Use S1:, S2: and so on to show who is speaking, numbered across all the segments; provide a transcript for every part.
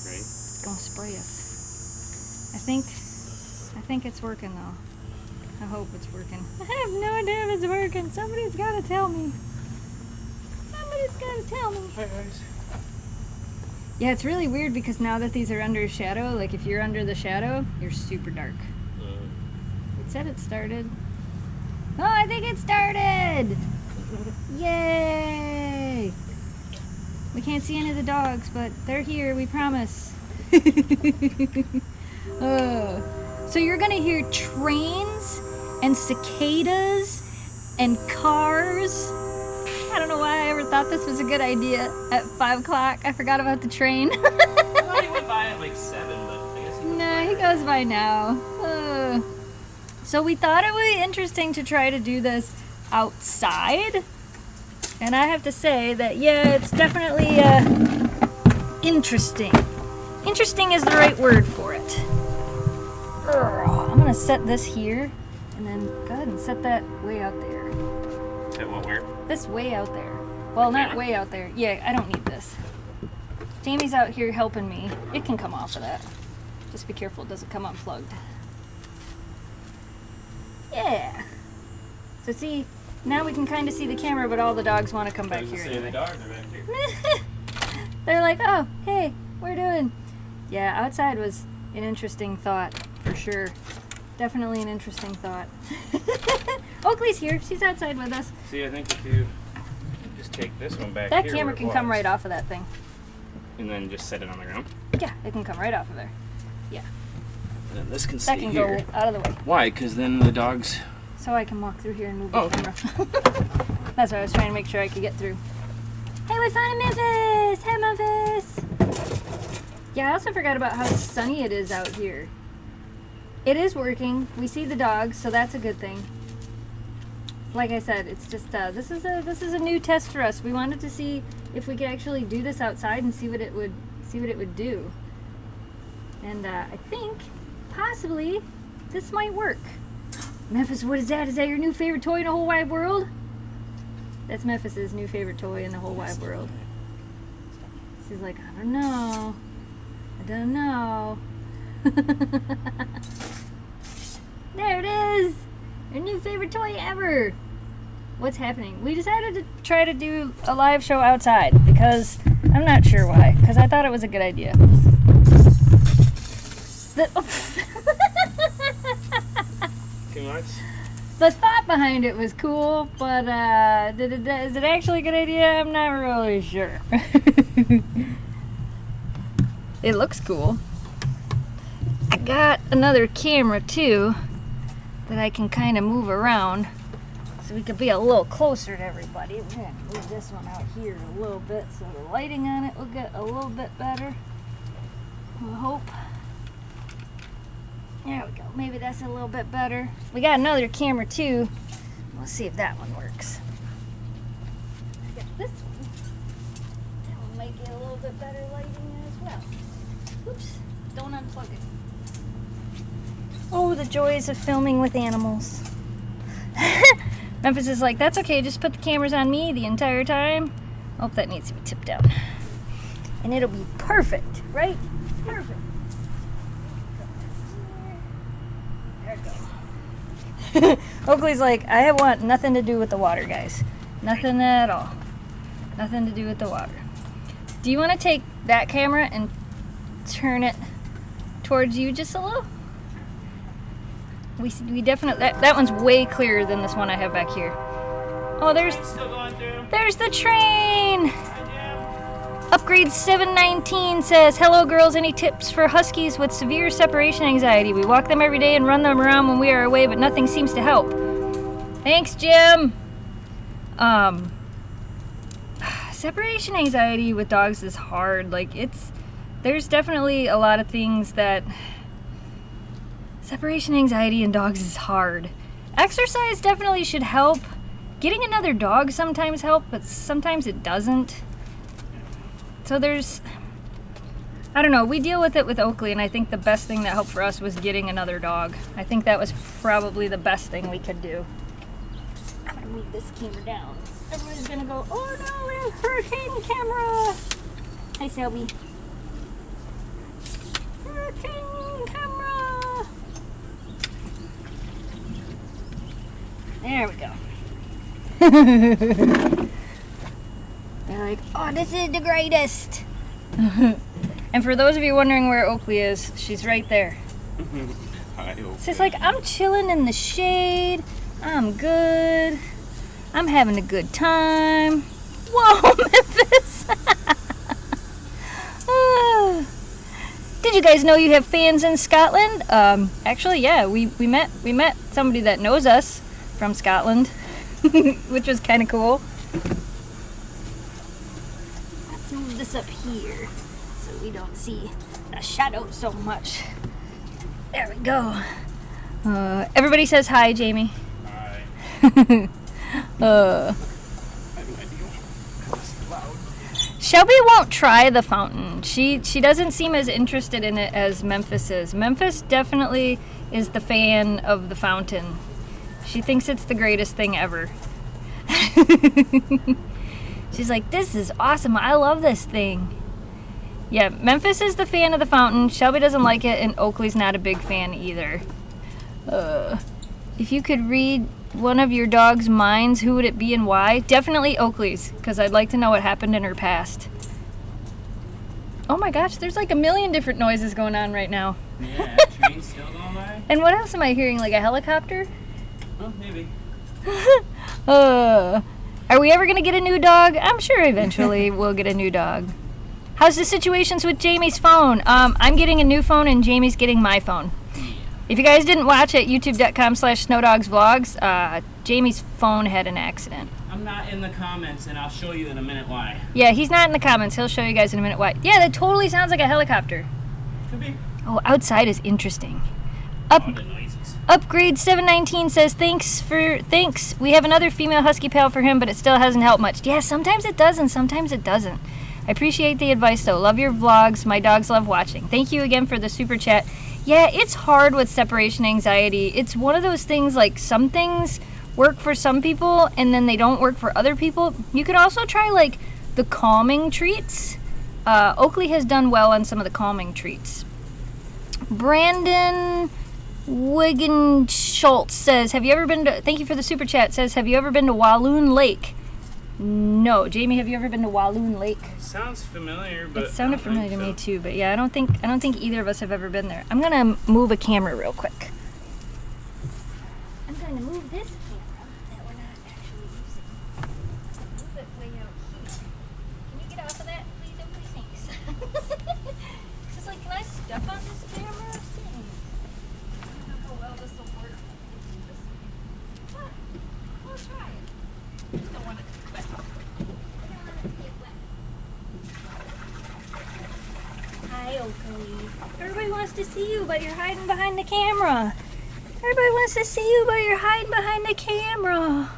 S1: Right?
S2: It's gonna spray us. I think it's working though. I hope it's working. I have no idea if it's working. Somebody's gotta tell me. Somebody's gotta tell me.
S1: Hi guys.
S2: Yeah, it's really weird because now that these are under a shadow, like if you're under the shadow, you're super dark. It said it started. Oh, I think it started! Yay! We can't see any of the dogs, but they're here, we promise. So you're gonna hear trains and cicadas and cars. I don't know why I ever thought this was a good idea at 5 o'clock. I forgot about the train.
S1: I thought he went by at like 7, but I guess
S2: No, he goes by now. So we thought it would be interesting to try to do this outside. And I have to say that, yeah, it's definitely interesting. Interesting is the right word for it. I'm going to set this here and then go ahead and set that way out there.
S1: Set what where?
S2: This way out there. Well, not way out there. Yeah, I don't need this. Jamie's out here helping me. It can come off of that. Just be careful it doesn't come unplugged. Yeah. So see, now we can kind of see the camera, but all the dogs want to come back here anyway.
S1: The dogs are back here.
S2: They're like, oh, hey, we're doing. Yeah, outside was an interesting thought, for sure. Definitely an interesting thought. Oakley's here. She's outside with us.
S1: See, I think if you just take this one back
S2: that
S1: here
S2: camera
S1: where
S2: can
S1: it
S2: come
S1: was,
S2: right off of that thing.
S1: and then just set it on the ground.
S2: Yeah, it can come right off of there. Yeah.
S1: And then this can
S2: That
S1: stay
S2: can
S1: here.
S2: go out of the way.
S1: Why? Because then the dogs...
S2: So I can walk through here and move the
S1: Oh, okay.
S2: camera. That's what I was trying to make sure I could get through. Hey, we found a Memphis! Hi, Memphis! Yeah, I also forgot about how sunny it is out here. It is working. We see the dogs, so that's a good thing. Like I said, it's just this is a new test for us. We wanted to see if we could actually do this outside and see what it would do. And I think possibly this might work. Memphis, what is that? Is that your new favorite toy in the whole wide world? That's Memphis's new favorite toy in the whole wide world. She's like, I don't know. I don't know. There it is! Your new favorite toy ever! What's happening? We decided to try to do a live show outside because I'm not sure why. Because I thought it was a good idea.
S1: Too much?
S2: The thought behind it was cool, but is it actually a good idea? I'm not really sure. It looks cool. I got another camera too that I can kind of move around so we could be a little closer to everybody. We're going to move this one out here a little bit so the lighting on it will get a little bit better. I hope. There we go. Maybe that's a little bit better. We got another camera too. We'll see if that one works. I got this one. That one might get a little bit better lighting as well. Oops. Don't unplug it. Oh, the joys of filming with animals. Memphis is like, that's okay, just put the cameras on me the entire time. Oh, that needs to be tipped down. And it'll be perfect, right? Perfect. There it goes. Oakley's like, I want nothing to do with the water, guys. Nothing at all. Nothing to do with the water. Do you want to take that camera and turn it towards you just a little? We definitely, that one's way clearer than this one I have back here. Oh, there's the train! Upgrade 719 says, hello girls, any tips for Huskies with severe separation anxiety? We walk them every day and run them around when we are away, but nothing seems to help. Thanks, Jim! Separation anxiety with dogs is hard. Like, there's definitely a lot of things that... Separation anxiety in dogs is hard. Exercise definitely should help. Getting another dog sometimes helps, but sometimes it doesn't. So there's... I don't know, we deal with it with Oakley, and I think the best thing that helped for us was getting another dog. I think that was probably the best thing we could do. I'm gonna move this camera down. Everyone's gonna go, oh no, we have hurricane camera! Hi, Selby. working camera. There we go. They're like, oh, this is the greatest. And for those of you wondering where Oakley is, she's right there.
S1: Hi, Oakley.
S2: She's like, I'm chilling in the shade. I'm good. I'm having a good time. Whoa, Memphis. Did you guys know you have fans in Scotland? Actually, yeah, we met somebody that knows us from Scotland, which was kind of cool. Let's move this up here so we don't see the shadows so much. There we go. Everybody says hi, Jamie.
S1: Hi.
S2: Shelby won't try the fountain. She doesn't seem as interested in it as Memphis is. Memphis definitely is the fan of the fountain. She thinks it's the greatest thing ever. She's like, this is awesome. I love this thing. Yeah, Memphis is the fan of the fountain. Shelby doesn't like it, and Oakley's not a big fan either. If you could read one of your dog's minds, who would it be and why? Definitely Oakley's, because I'd like to know what happened in her past. Oh my gosh, there's like a million different noises going on right now.
S1: Yeah, train's still going by?
S2: And what else am I hearing? Like a helicopter?
S1: Oh, maybe.
S2: Are we ever going to get a new dog? I'm sure eventually we'll get a new dog. How's the situations with Jamie's phone? I'm getting a new phone and Jamie's getting my phone. If you guys didn't watch at youtube.com/snowdogsvlogs, Jamie's phone had an accident.
S1: I'm not in the comments, and I'll show you in a minute why.
S2: Yeah, he's not in the comments. He'll show you guys in a minute why. Yeah, that totally sounds like a helicopter.
S1: Could be.
S2: Oh, outside is interesting.
S1: All the noises.
S2: Upgrade 719 says, thanks. We have another female husky pal for him, but it still hasn't helped much. Yeah, sometimes it does and sometimes it doesn't. I appreciate the advice, though. Love your vlogs. My dogs love watching. Thank you again for the super chat. Yeah, it's hard with separation anxiety. It's one of those things, like, some things work for some people and then they don't work for other people. You could also try, like, the calming treats. Oakley has done well on some of the calming treats. Brandon Wigan Schultz says, have you ever been to, thank you for the super chat, says, have you ever been to Walloon Lake? No. Jamie, have you ever been to Walloon Lake?
S1: Sounds familiar, but
S2: It sounded familiar to me too, but yeah, I don't think either of us have ever been there. I'm gonna move a camera real quick. I'm gonna move this camera that we're not actually using. Move it way out here. Can you get off of that, please? Oh, please, thanks. It's like, can I step on this camera? Thanks. I don't know how well this will work. But we'll try it. I just don't want it to be wet. I don't want it to get wet. Hi, Oakley. Everybody wants to see you, but you're hiding behind the camera. Everybody wants to see you, but you're hiding behind the camera.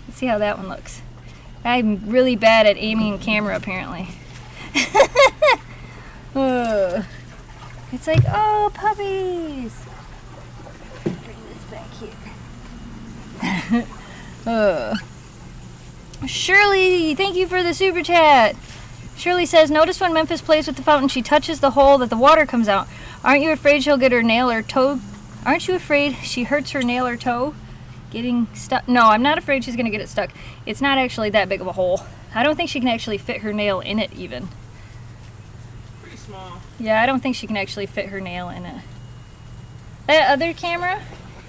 S2: Let's see how that one looks. I'm really bad at aiming camera, apparently. It's like, oh, puppies. Bring this back here. Shirley, thank you for the super chat. Shirley says, notice when Memphis plays with the fountain, she touches the hole that the water comes out. Aren't you afraid she'll get her nail or toe? Aren't you afraid she hurts her nail or toe getting stuck? No, I'm not afraid she's going to get it stuck. It's not actually that big of a hole. I don't think she can actually fit her nail in it even.
S1: Pretty small.
S2: Yeah, I don't think she can actually fit her nail in it. That other camera,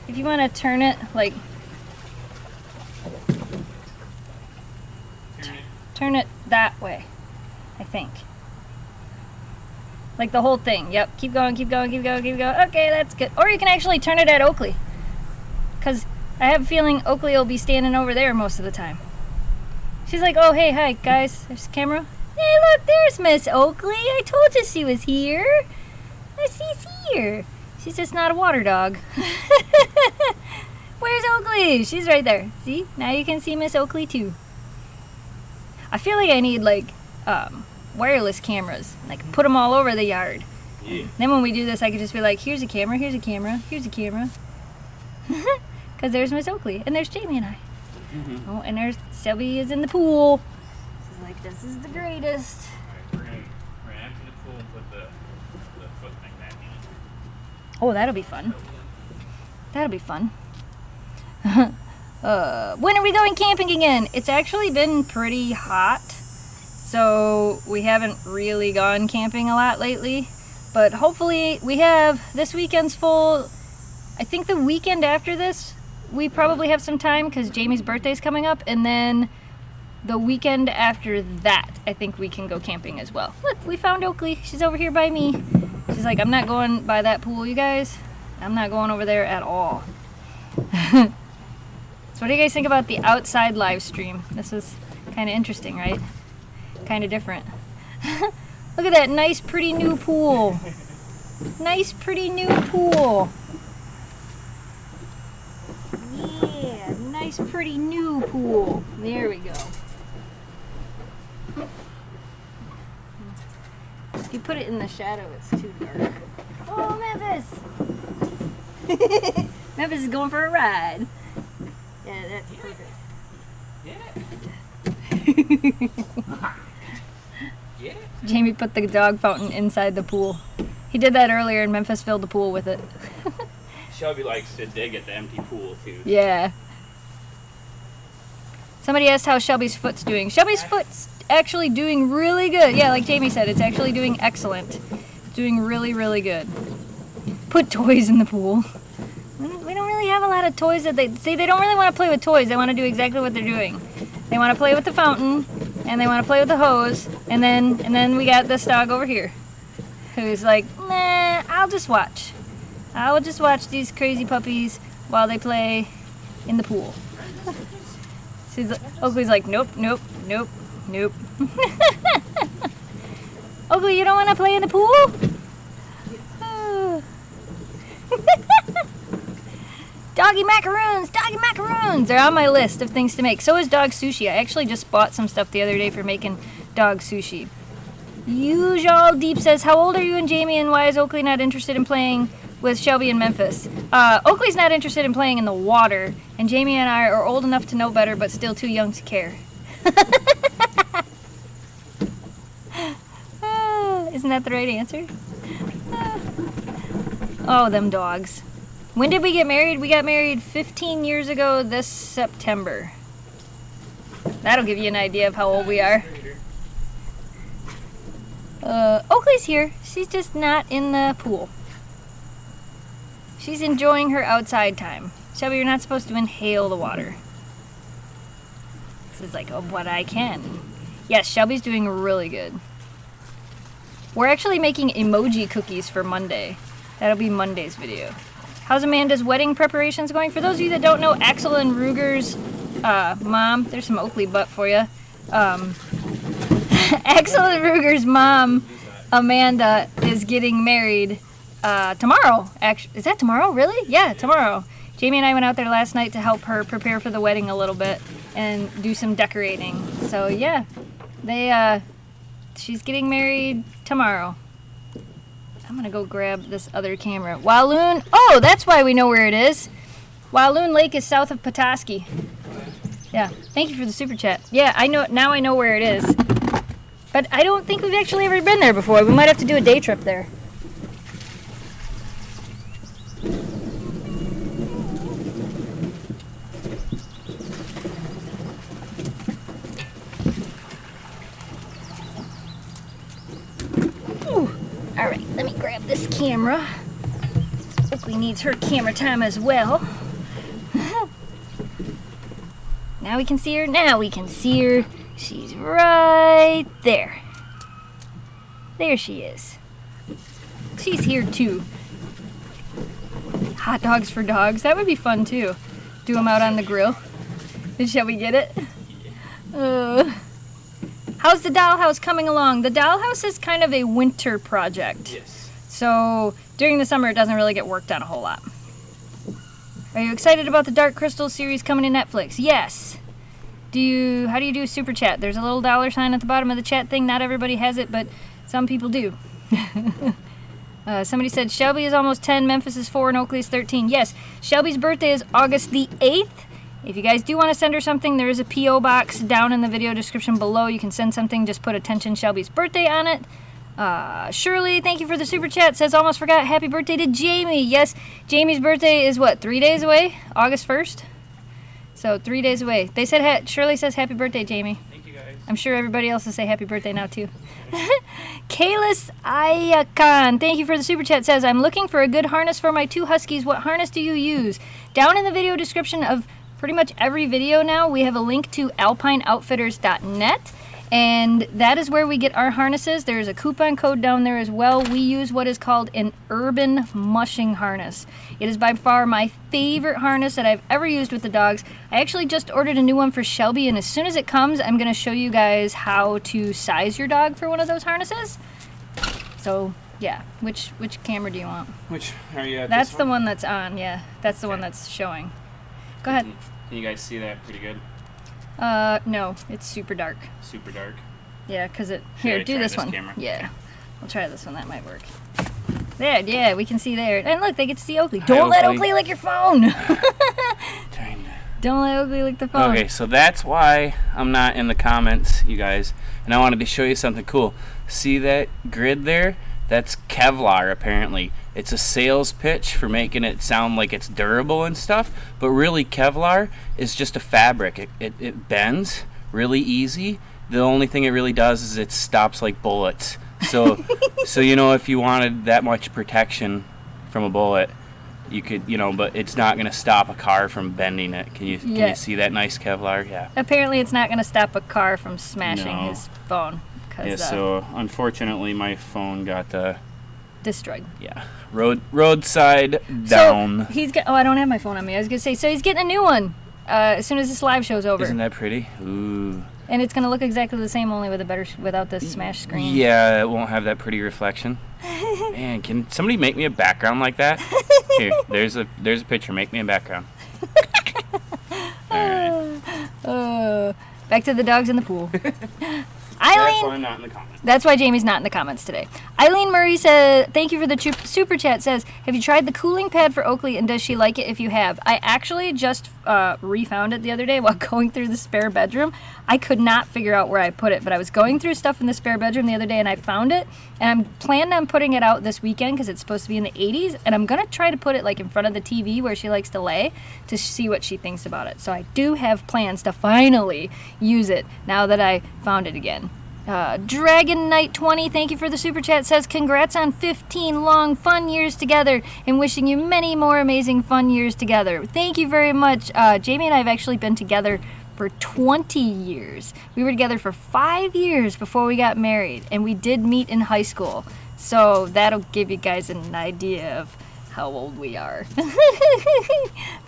S2: if you want to turn it, like, turn it that way, I think. Like the whole thing. Yep, keep going, keep going, keep going, keep going. Okay, that's good. Or you can actually turn it at Oakley. Because I have a feeling Oakley will be standing over there most of the time. She's like, oh, hey, hi, guys. There's the camera. Hey, look, there's Miss Oakley. I told you she was here. She's here. She's just not a water dog. Where's Oakley? She's right there. See? Now you can see Miss Oakley, too. I feel like I need, like, wireless cameras. Like, put them all over the yard.
S1: Yeah.
S2: Then when we do this, I could just be like, here's a camera, here's a camera, here's a camera. Because there's Miss Oakley, and there's Jamie and I. Mm-hmm. Oh, and there's Shelby is in the pool. She's like, this is the greatest.
S1: Alright, we're gonna empty the pool and put the foot thing back in it.
S2: Oh, that'll be fun. That'll be fun. When are we going camping again? It's actually been pretty hot, so we haven't really gone camping a lot lately. But hopefully we have this weekend's full. I think the weekend after this, we probably have some time because Jamie's birthday's coming up. And then the weekend after that, I think we can go camping as well. Look, we found Oakley. She's over here by me. She's like, I'm not going by that pool, you guys. I'm not going over there at all. So what do you guys think about the outside live stream? This is kind of interesting, right? Kind of different. Look at that nice, pretty new pool. Nice, pretty new pool. Yeah, nice, pretty new pool. There we go. If you put it in the shadow, it's too dark. Oh, Memphis! Memphis is going for a ride. Yeah, that's perfect.
S1: Yeah.
S2: Jamie put the dog fountain inside the pool. He did that earlier and Memphis filled the pool with it.
S1: Shelby likes to dig at the empty pool too.
S2: Yeah. Somebody asked how Shelby's foot's doing. Shelby's foot's actually doing really good. Yeah, like Jamie said, it's actually doing excellent. It's doing really, really good. Put toys in the pool. We don't really have a lot of toys that they don't really want to play with toys. They want to do exactly what they're doing. They want to play with the fountain and they want to play with the hose, and then we got this dog over here who's like, nah, I'll just watch. I will just watch these crazy puppies while they play in the pool. Oakley's like, nope, nope, nope, nope. Oakley, you don't want to play in the pool? Doggy macaroons! They're on my list of things to make. So is dog sushi. I actually just bought some stuff the other day for making dog sushi. Usual Deep says, how old are you and Jamie, and why is Oakley not interested in playing with Shelby and Memphis? Oakley's not interested in playing in the water, and Jamie and I are old enough to know better, but still too young to care. Isn't that the right answer? Oh, them dogs. When did we get married? We got married 15 years ago this September. That'll give you an idea of how old we are. Oakley's here. She's just not in the pool. She's enjoying her outside time. Shelby, you're not supposed to inhale the water. This is like, oh, what I can. Yes, Shelby's doing really good. We're actually making emoji cookies for Monday. That'll be Monday's video. How's Amanda's wedding preparations going? For those of you that don't know, Axel and Ruger's mom, there's some Oakley butt for you. Axel and Ruger's mom, Amanda, is getting married tomorrow. Is that tomorrow? Really? Yeah, tomorrow. Jamie and I went out there last night to help her prepare for the wedding a little bit and do some decorating. So yeah, she's getting married tomorrow. I'm gonna go grab this other camera. Walloon. Oh, that's why we know where it is. Walloon Lake is south of Petoskey. Yeah. Thank you for the super chat. Yeah, I know. Now I know where it is. But I don't think we've actually ever been there before. We might have to do a day trip there. All right, let me grab this camera. Oakley needs her camera time as well. Now we can see her. Now we can see her. She's right there. There she is. She's here too. Hot dogs for dogs. That would be fun too. Do them out on the grill. Shall we get it? How's the dollhouse coming along? The dollhouse is kind of a winter project.
S1: Yes.
S2: So during the summer, it doesn't really get worked on a whole lot. Are you excited about the Dark Crystal series coming to Netflix? Yes. How do you do super chat? There's a little $ sign at the bottom of the chat thing. Not everybody has it, but some people do. Somebody said Shelby is almost 10, Memphis is 4, and Oakley is 13. Yes, Shelby's birthday is August the 8th. If you guys do want to send her something, there is a P.O. box down in the video description below. You can send something, just put attention Shelby's birthday on it. Shirley, thank you for the super chat. Says, almost forgot. Happy birthday to Jamie. Yes, Jamie's birthday is what, 3 days away? August 1st? So 3 days away. They said, Shirley says, happy birthday, Jamie.
S1: Thank you, guys.
S2: I'm sure everybody else will say happy birthday now, too. Kalis Ayakan, thank you for the super chat. Says, I'm looking for a good harness for my 2 Huskies. What harness do you use? Down in the video description of pretty much every video now, we have a link to alpineoutfitters.net. And that is where we get our harnesses. There's a coupon code down there as well. We use what is called an urban mushing harness. It is by far my favorite harness that I've ever used with the dogs. I actually just ordered a new one for Shelby, and as soon as it comes, I'm going to show you guys how to size your dog for one of those harnesses. So, yeah. Which camera do you want?
S1: Which are you at?
S2: That's the one that's on, yeah. That's the one that's showing. Go ahead.
S1: Can you guys see that pretty good?
S2: No, it's super dark.
S1: Super dark.
S2: Yeah, because it...
S1: Should
S2: Here,
S1: I
S2: do
S1: try
S2: this one.
S1: camera?
S2: Yeah. We'll try this one. That might work. There, yeah, we can see there. And look, they get to see Oakley.
S1: Hi,
S2: Don't let
S1: Oakley.
S2: Oakley lick your phone! Don't let Oakley lick the phone.
S1: Okay, so that's why I'm not in the comments, you guys. And I wanted to show you something cool. See that grid there? That's Kevlar, apparently. It's a sales pitch for making it sound like it's durable and stuff, but really Kevlar is just a fabric. It bends really easy. The only thing it really does is it stops like bullets. So, so you know, if you wanted that much protection from a bullet, you could, you know, but it's not going to stop a car from bending it. Can you see that nice Kevlar? Yeah.
S2: Apparently it's not going to stop a car from smashing his phone.
S1: Yeah, so unfortunately my phone got
S2: destroyed.
S1: Yeah, roadside down.
S2: So he's got. Oh, I don't have my phone on me. I was gonna say. So he's getting a new one as soon as this live show's over.
S1: Isn't that pretty? Ooh.
S2: And it's gonna look exactly the same, only with a better, without the smash screen.
S1: Yeah, it won't have that pretty reflection. Man, can somebody make me a background like that? Here, there's a picture. Make me a background. All right.
S2: Back to the dogs in the pool.
S1: Eileen, that's why I'm not in the comments.
S2: That's why Jamie's not in the comments today. Eileen Murray said, thank you for the super chat, says, have you tried the cooling pad for Oakley and does she like it if you have? I actually just refound it the other day while going through the spare bedroom. I could not figure out where I put it, but I was going through stuff in the spare bedroom the other day and I found it, and I'm planning on putting it out this weekend because it's supposed to be in the 80s, and I'm going to try to put it like in front of the TV where she likes to lay to see what she thinks about it. So I do have plans to finally use it now that I found it again. Dragon Knight 20, thank you for the super chat, says congrats on 15 long fun years together and wishing you many more amazing fun years together. Thank you very much. Jamie and I have actually been together for 20 years. We were together for 5 years before we got married, and we did meet in high school. So that'll give you guys an idea of how old we are.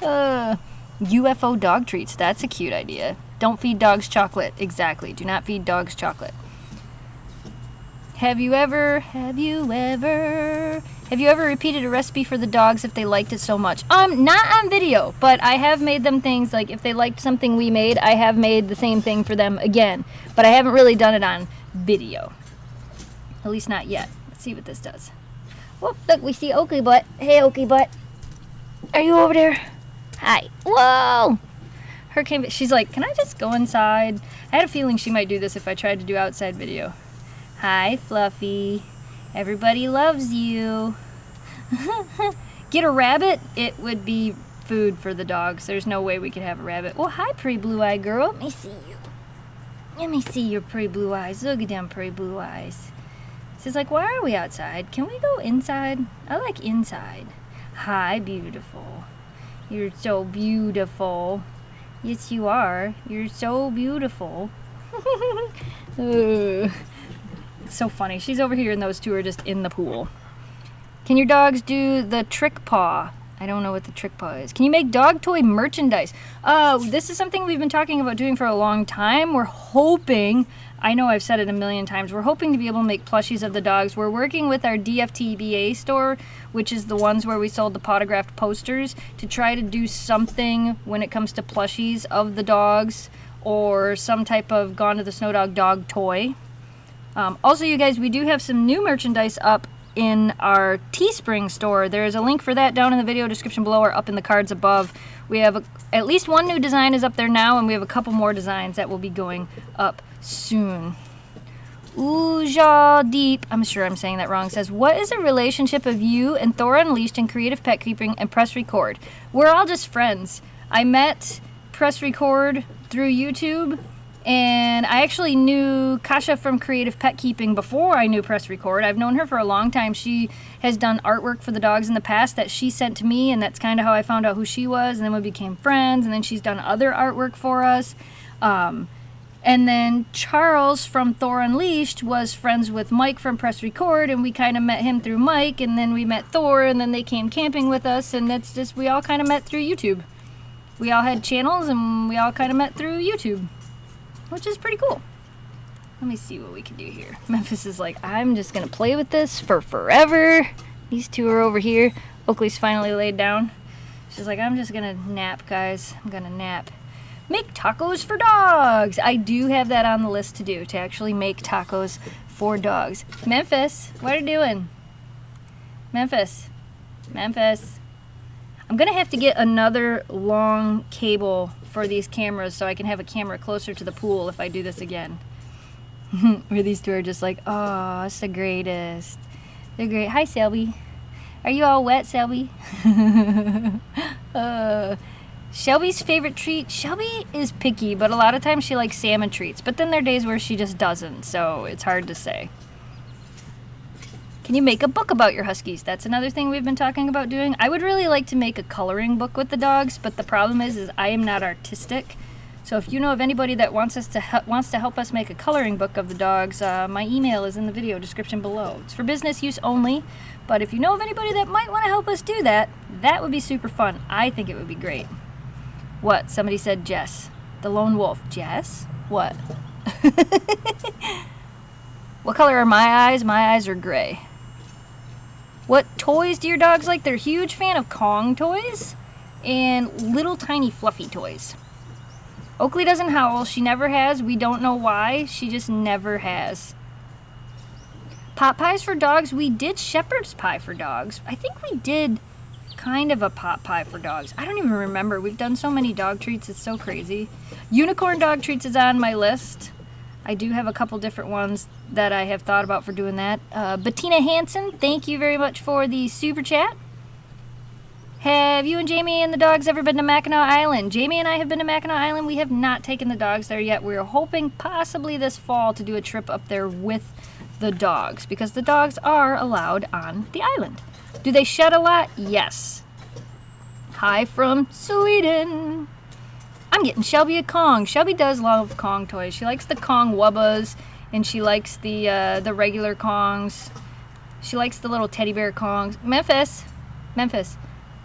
S2: UFO dog treats, that's a cute idea. Don't feed dogs chocolate. Exactly. Do not feed dogs chocolate. Have you ever repeated a recipe for the dogs if they liked it so much? Not on video, but I have made them things like if they liked something we made, I have made the same thing for them again. But I haven't really done it on video. At least not yet. Let's see what this does. Whoop, look, we see Oakley Butt. Hey, Oakley Butt. Are you over there? Hi. Whoa! She's like, can I just go inside? I had a feeling she might do this if I tried to do outside video. Hi, Fluffy. Everybody loves you. Get a rabbit? It would be food for the dogs. There's no way we could have a rabbit. Oh, hi, pretty blue-eyed girl. Let me see you. Let me see your pretty blue eyes. Look at them pretty blue eyes. She's like, why are we outside? Can we go inside? I like inside. Hi, beautiful. You're so beautiful. Yes, you are. You're so beautiful. It's so funny. She's over here and those two are just in the pool. Can your dogs do the trick paw? I don't know what the trick paw is. Can you make dog toy merchandise? This is something we've been talking about doing for a long time. We're hoping, I know I've said it a million times, we're hoping to be able to make plushies of the dogs. We're working with our DFTBA store, which is the ones where we sold the potographed posters, to try to do something when it comes to plushies of the dogs or some type of Gone to the Snow Dog dog toy. Also, you guys, we do have some new merchandise up in our Teespring store. There is a link for that down in the video description below or up in the cards above. We have at least one new design is up there now, and we have a couple more designs that will be going up soon. Uja Deep, I'm sure I'm saying that wrong, says, what is the relationship of you and Thor Unleashed in creative pet keeping and Press Record? We're all just friends. I met Press Record through YouTube, and I actually knew Kasha from Creative Pet Keeping before I knew Press Record. I've known her for a long time. She has done artwork for the dogs in the past that she sent to me, and that's kind of how I found out who she was, and then we became friends, and then she's done other artwork for us. And then Charles from Thor Unleashed was friends with Mike from Press Record, and we kind of met him through Mike, and then we met Thor, and then they came camping with us, and that's just, we all kind of met through YouTube. We all had channels, and we all kind of met through YouTube, which is pretty cool. Let me see what we can do here. Memphis is like, I'm just going to play with this for forever. These two are over here. Oakley's finally laid down. She's like, I'm just going to nap, guys. I'm going to nap. Make tacos for dogs. I do have that on the list to do, to actually make tacos for dogs. Memphis, what are you doing? Memphis. Memphis. I'm going to have to get another long cable for these cameras so I can have a camera closer to the pool if I do this again. Where these two are just like, oh, it's the greatest. They're great. Hi, Selby. Are you all wet, Selby? Shelby's favorite treat. Shelby is picky, but a lot of times she likes salmon treats. But then there are days where she just doesn't, so it's hard to say. Can you make a book about your Huskies? That's another thing we've been talking about doing. I would really like to make a coloring book with the dogs, but the problem is I am not artistic. So if you know of anybody that wants to help us make a coloring book of the dogs, my email is in the video description below. It's for business use only, but if you know of anybody that might want to help us do that, that would be super fun. I think it would be great. What? Somebody said Jess. The lone wolf. Jess? What? What color are my eyes? My eyes are gray. What toys do your dogs like? They're a huge fan of Kong toys and little tiny fluffy toys. Oakley doesn't howl. She never has. We don't know why. She just never has. Pot pies for dogs. We did shepherd's pie for dogs. I think we did kind of a pot pie for dogs. I don't even remember. We've done so many dog treats. It's so crazy. Unicorn dog treats is on my list. I do have a couple different ones that I have thought about for doing that. Bettina Hansen, thank you very much for the super chat. Have you and Jamie and the dogs ever been to Mackinac Island? Jamie and I have been to Mackinac Island. We have not taken the dogs there yet. We're hoping possibly this fall to do a trip up there with the dogs because the dogs are allowed on the island. Do they shed a lot? Yes. Hi from Sweden. I'm getting Shelby a Kong. Shelby does love Kong toys. She likes the Kong Wubbas, and she likes the regular Kongs. She likes the little teddy bear Kongs. Memphis,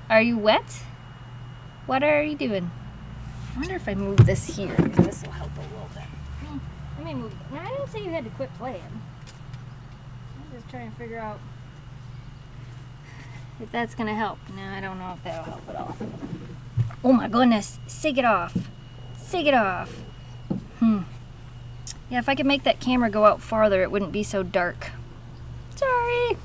S2: are you wet? What are you doing? I wonder if I move this here. This will help a little bit. Let me move. Now, I didn't say you had to quit playing. I'm just trying to figure out if that's going to help. No, I don't know if that'll help at all. Oh my goodness. Shake it off. Shake it off. Yeah, if I could make that camera go out farther, it wouldn't be so dark. Sorry.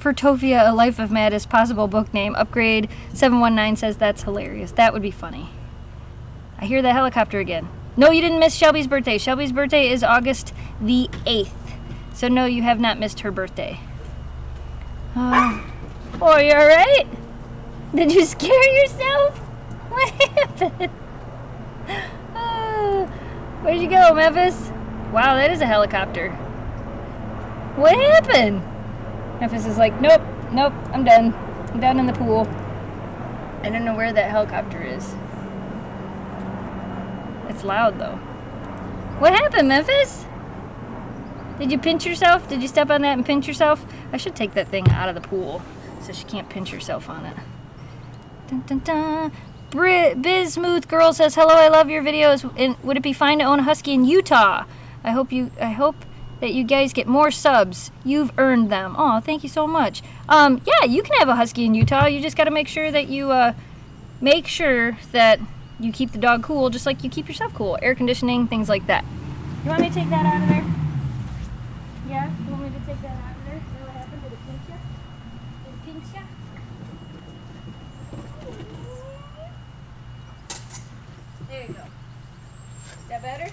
S2: Fertovia, A Life of Mad is possible book name. Upgrade 719 says that's hilarious. That would be funny. I hear the helicopter again. No, you didn't miss Shelby's birthday. Shelby's birthday is August the 8th. So no, you have not missed her birthday. Oh, you alright? Did you scare yourself? What happened? Where'd you go, Memphis? Wow, that is a helicopter. What happened? Memphis is like, nope, I'm done. I'm down in the pool. I don't know where that helicopter is. It's loud, though. What happened, Memphis? Did you pinch yourself? Did you step on that and pinch yourself? I should take that thing out of the pool so she can't pinch herself on it. Dun, dun, dun. Biz Smooth Girl says, hello, I love your videos. And would it be fine to own a husky in Utah? I hope that you guys get more subs. You've earned them. Oh, thank you so much. Yeah, you can have a husky in Utah. You just got to make sure that you keep the dog cool, just like you keep yourself cool. Air conditioning, things like that. You want me to take that out of there? Yeah, you want me to take that out of there? You know what happened? Did it pinch you? Did it pinch you? There you go. Is that better?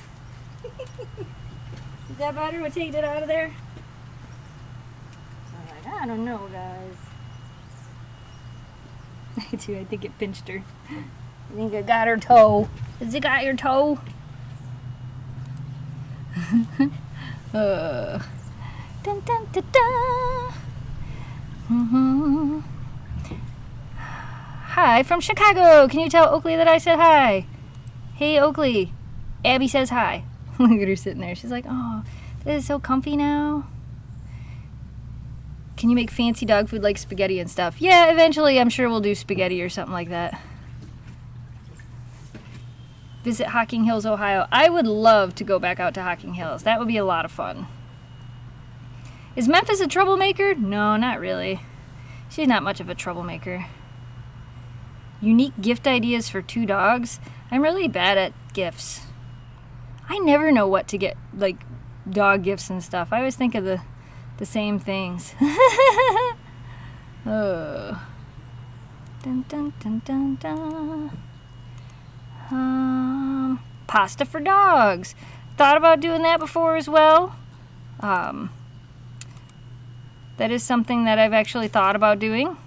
S2: Is that better? We'll take it out of there. So I'm like, I don't know, guys. I do. I think it pinched her. I think it got her toe. Has it got your toe? Dun, dun, dun, dun. Mm-hmm. Hi from Chicago. Can you tell Oakley that I said hi? Hey, Oakley. Abby says hi. Look at her sitting there. She's like, oh, this is so comfy now. Can you make fancy dog food like spaghetti and stuff? Yeah, eventually I'm sure we'll do spaghetti or something like that. Visit Hocking Hills, Ohio. I would love to go back out to Hocking Hills. That would be a lot of fun. Is Memphis a troublemaker? No, not really. She's not much of a troublemaker. Unique gift ideas for 2 dogs? I'm really bad at gifts. I never know what to get, like, dog gifts and stuff. I always think of the same things. Oh. Dun, dun, dun, dun, dun. Pasta for dogs. Thought about doing that before as well. That is something that I've actually thought about doing.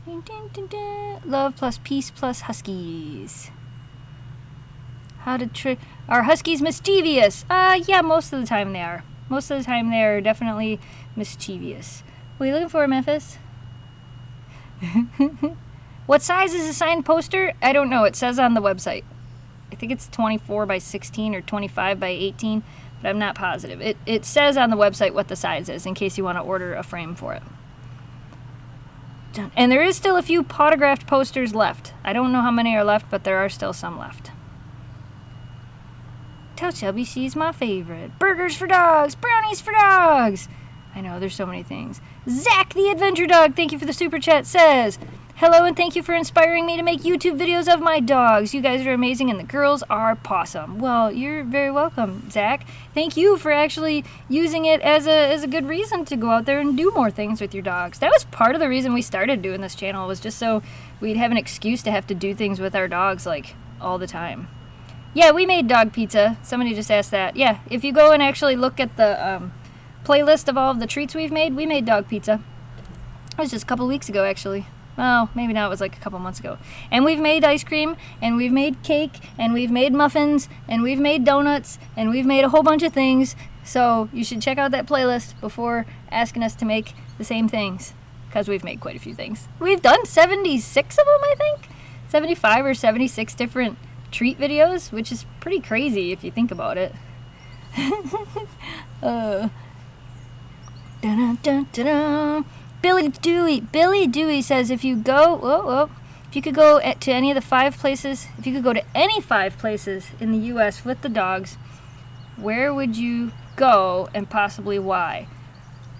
S2: Dun, dun, dun, dun. Love plus peace plus Huskies. How to trick... Are Huskies mischievous? Yeah, most of the time they are. Most of the time they are definitely mischievous. What are you looking for, Memphis? What size is a signed poster? I don't know. It says on the website. I think it's 24 by 16 or 25 by 18, but I'm not positive. It says on the website what the size is in case you want to order a frame for it. And there is still a few autographed posters left. I don't know how many are left, but there are still some left. Tell Shelby she's my favorite. Burgers for dogs. Brownies for dogs. I know, there's so many things. Zach the Adventure Dog, thank you for the super chat, says, hello and thank you for inspiring me to make YouTube videos of my dogs. You guys are amazing and the girls are pawsome. Well, you're very welcome, Zach. Thank you for actually using it as a good reason to go out there and do more things with your dogs. That was part of the reason we started doing this channel, was just so we'd have an excuse to have to do things with our dogs, like, all the time. Yeah, we made dog pizza. Somebody just asked that. Yeah, if you go and actually look at the playlist of all of the treats we made dog pizza. It was just a couple weeks ago, actually. Well, maybe now it was like a couple months ago. And we've made ice cream, and we've made cake, and we've made muffins, and we've made donuts, and we've made a whole bunch of things. So you should check out that playlist before asking us to make the same things, because we've made quite a few things. We've done 76 of them, I think. 75 or 76 different treat videos, which is pretty crazy if you think about it. Billy Dewey says, if you go, if you could go to any of the 5 places, if you could go to any 5 places in the U.S. with the dogs, where would you go and possibly why?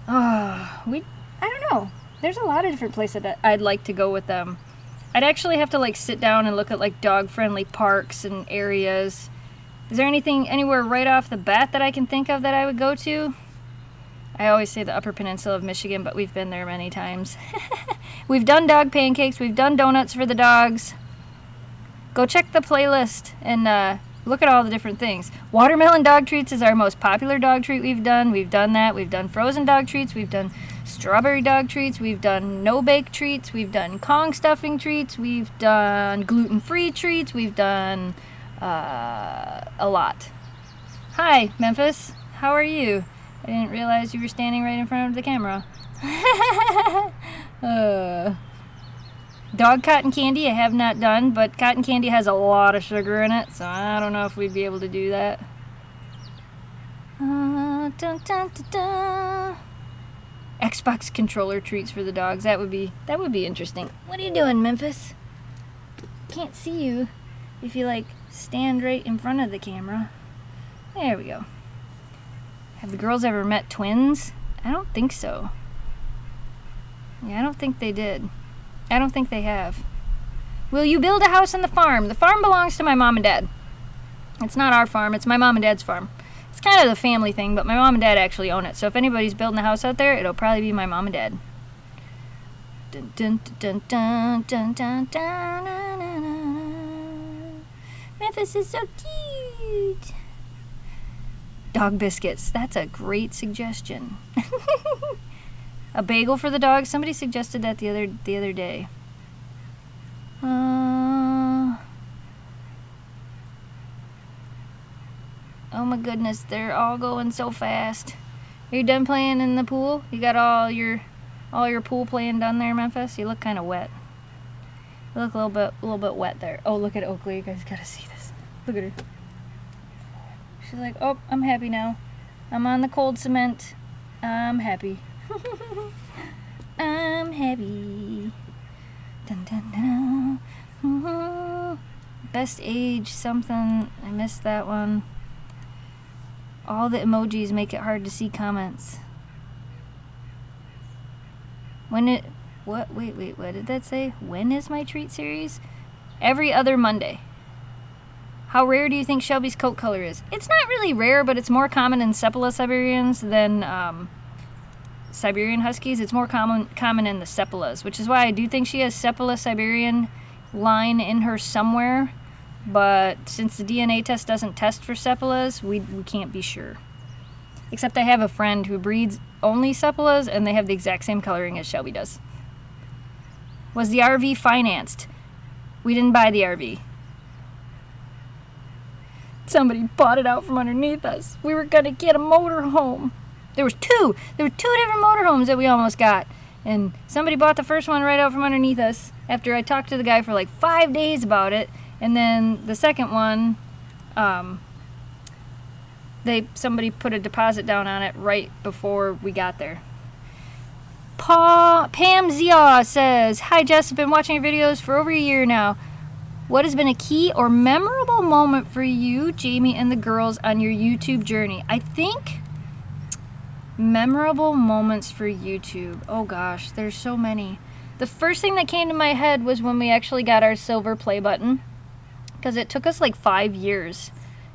S2: I don't know. There's a lot of different places that I'd like to go with them. I'd actually have to like sit down and look at like dog-friendly parks and areas. Is there anything anywhere right off the bat that I can think of that I would go to? I always say the Upper Peninsula of Michigan, but we've been there many times. We've done dog pancakes. We've done donuts for the dogs. Go check the playlist and look at all the different things. Watermelon dog treats is our most popular dog treat we've done. We've done that. We've done frozen dog treats. We've done strawberry dog treats. We've done no-bake treats. We've done Kong stuffing treats. We've done gluten-free treats. We've done a lot. Hi, Memphis. How are you? I didn't realize you were standing right in front of the camera. Dog cotton candy I have not done, but cotton candy has a lot of sugar in it, so I don't know if we'd be able to do that. Dun, dun, dun, dun. Xbox controller treats for the dogs. That would be interesting. What are you doing, Memphis? Can't see you if you like stand right in front of the camera. There we go. Have the girls ever met twins? I don't think so. Yeah, I don't think they did. I don't think they have. Will you build a house on the farm? The farm belongs to my mom and dad. It's not our farm. It's my mom and dad's farm. It's kind of the family thing, but my mom and dad actually own it. So if anybody's building a house out there, it'll probably be my mom and dad. Dun, dun, dun, dun, dun, dun, dun, dun, dun, dun. Memphis is so cute. Dog biscuits. That's a great suggestion. A bagel for the dog. Somebody suggested that the other day. Oh my goodness, they're all going so fast. Are you done playing in the pool? You got all your pool playing done there, Memphis? You look kind of wet. You look a little bit wet there. Oh, look at Oakley. You guys gotta see this. Look at her. She's like, oh, I'm happy now. I'm on the cold cement. I'm happy. I'm happy. Dun, dun, dun, dun. Best age something. I missed that one. All the emojis make it hard to see comments. Wait, what did that say? When is my treat series? Every other Monday. How rare do you think Shelby's coat color is? It's not really rare, but it's more common in Sepala Siberians than Siberian Huskies. It's more common in the Sepalas, which is why I do think she has Sepala Siberian line in her somewhere. But since the DNA test doesn't test for Sepalas, we can't be sure. Except I have a friend who breeds only Sepalas, and they have the exact same coloring as Shelby does. Was the RV financed? We didn't buy the RV. Somebody bought it out from underneath us. We were gonna get a motorhome. There were two different motorhomes that we almost got. And somebody bought the first one right out from underneath us after I talked to the guy for like 5 days about it. And then the second one, somebody put a deposit down on it right before we got there. Pam Zia says, hi Jess, I've been watching your videos for over a year now. What has been a key or memorable moment for you, Jamie, and the girls on your YouTube journey? I think memorable moments for YouTube. Oh gosh, there's so many. The first thing that came to my head was when we actually got our silver play button. Because it took us like 5 years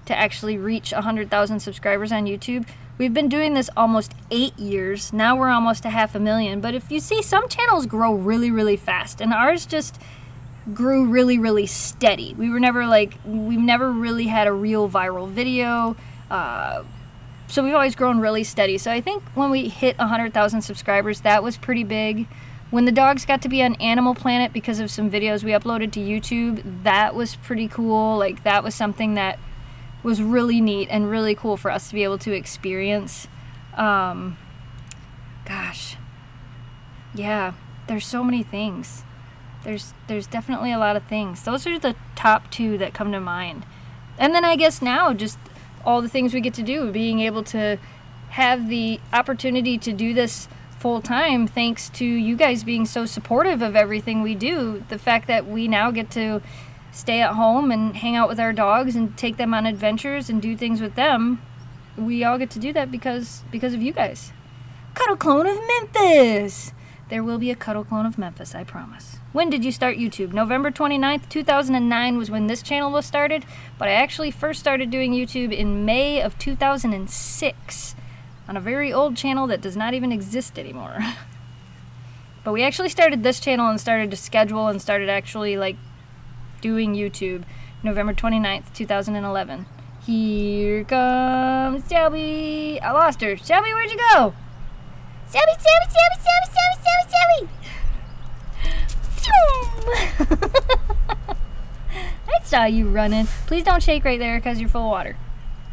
S2: to actually reach 100,000 subscribers on YouTube. We've been doing this almost 8 years. Now we're almost to 500,000. But if you see, some channels grow really, really fast. And ours just grew really, really steady. We've never really had a real viral video. So we've always grown really steady. So I think when we hit 100,000 subscribers, that was pretty big. When the dogs got to be on Animal Planet because of some videos we uploaded to YouTube, that was pretty cool. Like, that was something that was really neat and really cool for us to be able to experience. Gosh. Yeah, there's so many things. There's definitely a lot of things. Those are the top two that come to mind. And then I guess now, just all the things we get to do, being able to have the opportunity to do this full time thanks to you guys being so supportive of everything we do. The fact that we now get to stay at home and hang out with our dogs and take them on adventures and do things with them, we all get to do that because of you guys. Cuddle clone of Memphis. There will be a cuddle clone of Memphis, I promise. When did you start YouTube? November 29th, 2009 was when this channel was started, but I actually first started doing YouTube in May of 2006. On a very old channel that does not even exist anymore. But we actually started this channel and started to schedule and started actually like doing YouTube November 29th, 2011. Here comes Shelby. I lost her. Shelby, where'd you go? Shelby. I saw you running. Please don't shake right there because you're full of water.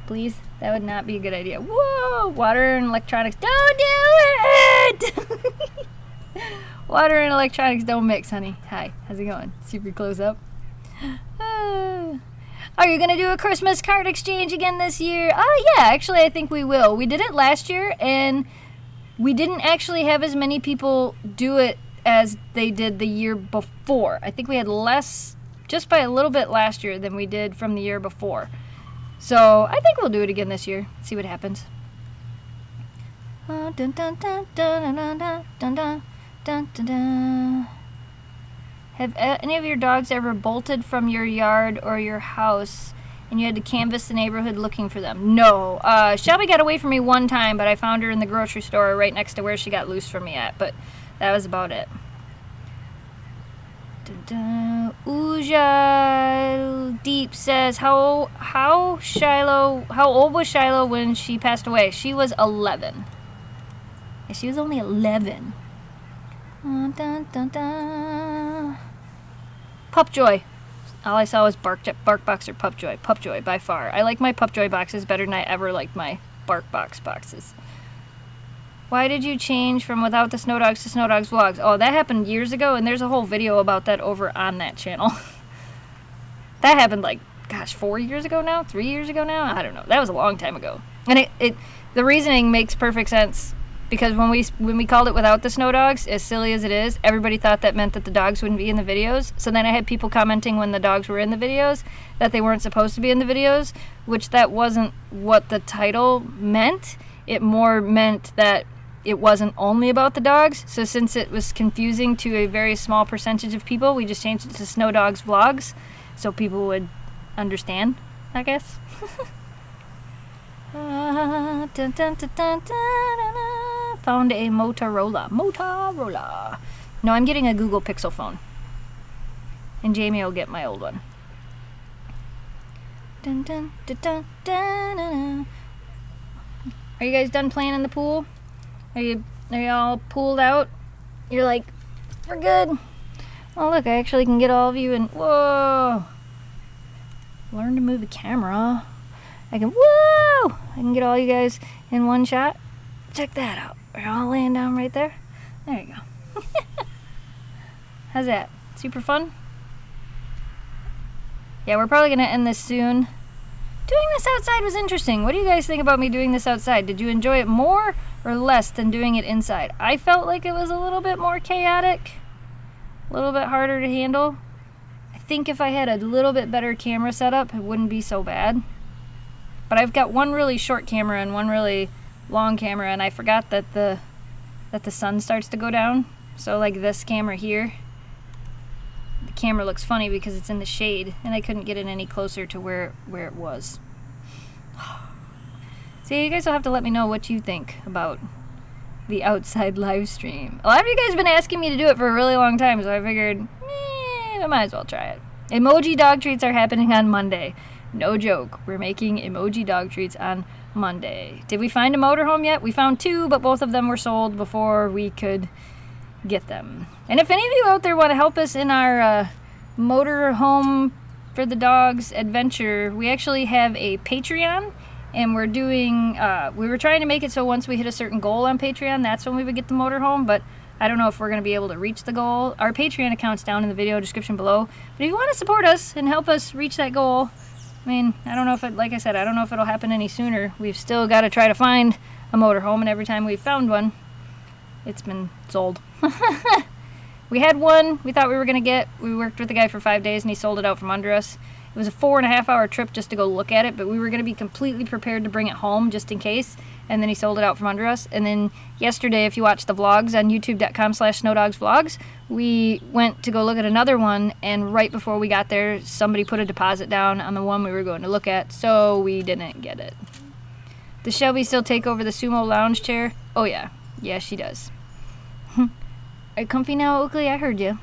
S2: Please. That would not be a good idea. Whoa! Water and electronics. Don't do it! Water and electronics don't mix, honey. Hi. How's it going? Super close up. Are you going to do a Christmas card exchange again this year? Oh, yeah. Actually, I think we will. We did it last year, and we didn't actually have as many people do it as they did the year before. I think we had less, just by a little bit last year than we did from the year before. So I think we'll do it again this year. See what happens. Dun, dun, dun, dun, dun, dun, dun, dun, dun, dun, dun. Have any of your dogs ever bolted from your yard or your house and you had to canvass the neighborhood looking for them? No. Shelby got away from me one time, but I found her in the grocery store right next to where she got loose from me at. But that was about it. Dun, dun. Uja Deep says, how old was Shiloh when she passed away? She was 11. Yeah, she was only 11. Dun, dun, dun, dun. Pupjoy. All I saw was BarkBox or Pupjoy. Pupjoy, by far. I like my Pupjoy boxes better than I ever liked my BarkBox boxes. Why did you change from Without the Snow Dogs to Snow Dogs Vlogs? Oh, that happened years ago, and there's a whole video about that over on that channel. That happened like, gosh, 4 years ago now? 3 years ago now? I don't know. That was a long time ago. And the reasoning makes perfect sense, because when we called it Without the Snow Dogs, as silly as it is, everybody thought that meant that the dogs wouldn't be in the videos. So then I had people commenting when the dogs were in the videos that they weren't supposed to be in the videos, which that wasn't what the title meant. It more meant that it wasn't only about the dogs. So since it was confusing to a very small percentage of people, we just changed it to Snow Dogs Vlogs so people would understand, I guess. Dun, dun, dun, dun, dun, dun. Found a Motorola. No, I'm getting a Google Pixel phone. And Jamie will get my old one. Dun, dun, dun, dun, dun, dun. Are you guys done playing in the pool? Are you all pooled out? You're like, we're good. Oh look, I actually can get all of you in. Whoa! Learn to move the camera. I can get all you guys in one shot. Check that out. We're all laying down right there. There you go. How's that? Super fun? Yeah, we're probably gonna end this soon. Doing this outside was interesting. What do you guys think about me doing this outside? Did you enjoy it more or less than doing it inside? I felt like it was a little bit more chaotic, a little bit harder to handle. I think if I had a little bit better camera setup, it wouldn't be so bad. But I've got one really short camera and one really long camera, and I forgot that the sun starts to go down. So like this camera here, the camera looks funny because it's in the shade, and I couldn't get it any closer to where it was. So you guys will have to let me know what you think about the outside live stream. A lot of you guys have been asking me to do it for a really long time, so I figured, I might as well try it. Emoji dog treats are happening on Monday. No joke. We're making emoji dog treats on Monday. Did we find a motorhome yet? We found 2, but both of them were sold before we could get them. And if any of you out there want to help us in our motorhome for the dogs adventure, we actually have a Patreon, and we're doing, we were trying to make it so once we hit a certain goal on Patreon, that's when we would get the motorhome, but I don't know if we're going to be able to reach the goal. Our Patreon account's down in the video description below, but if you want to support us and help us reach that goal, I mean, I don't know if like I said, I don't know if it'll happen any sooner. We've still got to try to find a motorhome, and every time we've found one, it's been sold. We had one we thought we were going to get. We worked with the guy for 5 days, and he sold it out from under us. It was a 4.5-hour trip just to go look at it, but we were going to be completely prepared to bring it home just in case, and then he sold it out from under us. And then yesterday, if you watch the vlogs on youtube.com/snowdogsvlogs, we went to go look at another one, and right before we got there, somebody put a deposit down on the one we were going to look at, so we didn't get it. Does Shelby still take over the sumo lounge chair? Oh yeah. Yeah, she does. Are you comfy now, Oakley? I heard you.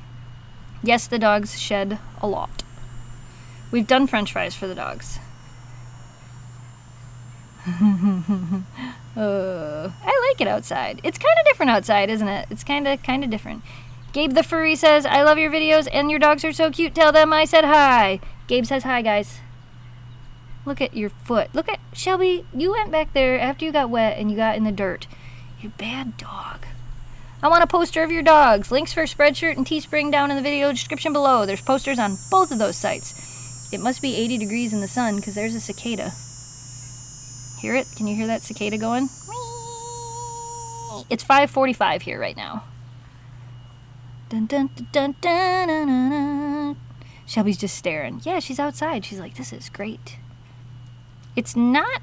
S2: Yes, the dogs shed a lot. We've done french fries for the dogs. I like it outside. It's kind of different outside, isn't it? It's kind of different. Gabe the Furry says, I love your videos and your dogs are so cute. Tell them I said hi. Gabe says hi, guys. Look at your foot. Look at, Shelby, you went back there after you got wet and you got in the dirt. You bad dog. I want a poster of your dogs. Links for Spreadshirt and Teespring down in the video description below. There's posters on both of those sites. It must be 80 degrees in the sun because there's a cicada. Hear it? Can you hear that cicada going? It's 5:45 here right now. Dun, dun, dun, dun, dun, dun, dun, dun. Shelby's just staring. Yeah, she's outside. She's like, this is great. It's not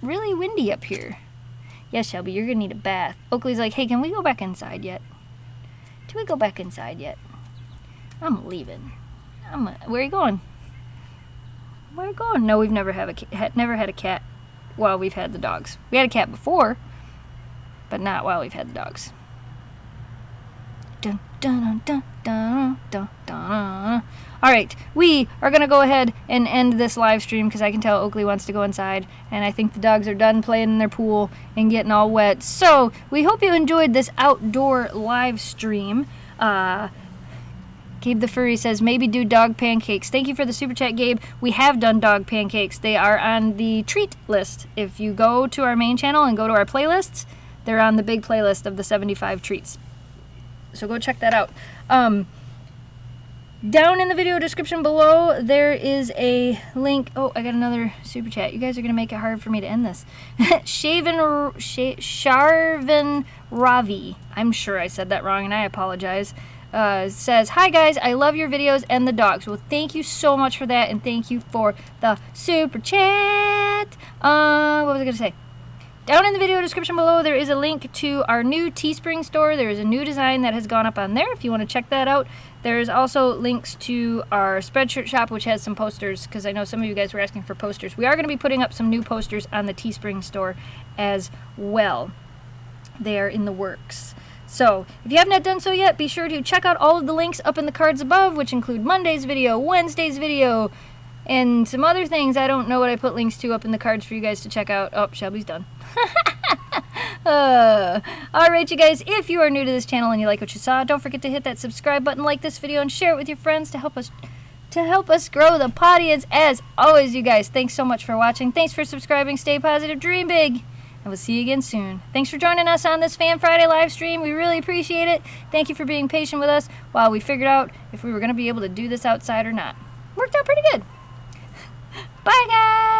S2: really windy up here. Yeah, Shelby, you're going to need a bath. Oakley's like, hey, can we go back inside yet? Do we go back inside yet? I'm leaving. Where are you going? Where are you going? No, we've never had a cat while we've had the dogs. We had a cat before, but not while we've had the dogs. Dun, dun, dun, dun, dun. All right, we are going to go ahead and end this live stream because I can tell Oakley wants to go inside, and I think the dogs are done playing in their pool and getting all wet. So we hope you enjoyed this outdoor live stream. Gabe the Furry says, maybe do dog pancakes. Thank you for the super chat, Gabe. We have done dog pancakes. They are on the treat list. If you go to our main channel and go to our playlists, they're on the big playlist of the 75 treats. So go check that out. Down in the video description below, there is a link. Oh, I got another super chat. You guys are going to make it hard for me to end this. Sharvin Ravi. I'm sure I said that wrong, and I apologize. Says, hi guys, I love your videos and the dogs. Well, thank you so much for that, and thank you for the super chat. What was I going to say? Down in the video description below, there is a link to our new Teespring store. There is a new design that has gone up on there if you want to check that out. There's also links to our Spreadshirt shop, which has some posters, because I know some of you guys were asking for posters. We are going to be putting up some new posters on the Teespring store as well. They are in the works. So, if you have not done so yet, be sure to check out all of the links up in the cards above, which include Monday's video, Wednesday's video, and some other things. I don't know what I put links to up in the cards for you guys to check out. Oh, Shelby's done. Alright, you guys, if you are new to this channel and you like what you saw, don't forget to hit that subscribe button, like this video, and share it with your friends to help us grow the audience. As always, you guys, thanks so much for watching. Thanks for subscribing. Stay positive, dream big, and we'll see you again soon. Thanks for joining us on this Fan Friday live stream. We really appreciate it. Thank you for being patient with us while we figured out if we were going to be able to do this outside or not. Worked out pretty good. Bye, guys!